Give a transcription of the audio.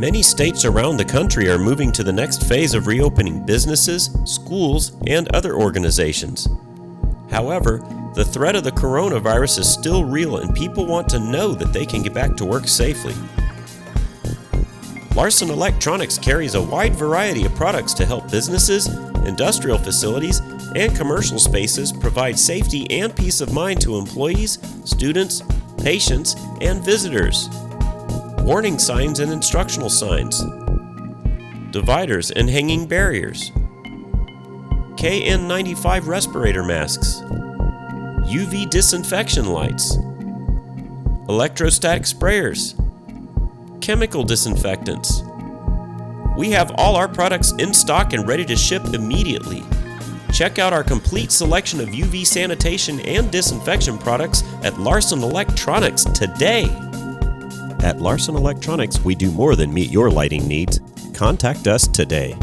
Many states around the country are moving to the next phase of reopening businesses, schools, and other organizations. However, the threat of the coronavirus is still real and people want to know that they can get back to work safely. Larson Electronics carries a wide variety of products to help businesses, industrial facilities, and commercial spaces provide safety and peace of mind to employees, students, patients, and visitors. Warning signs and instructional signs, dividers and hanging barriers, KN95 respirator masks, UV disinfection lights, electrostatic sprayers, chemical disinfectants. We have all our products in stock and ready to ship immediately. Check out our complete selection of UV sanitation and disinfection products at Larson Electronics today. At Larson Electronics, we do more than meet your lighting needs. Contact us today.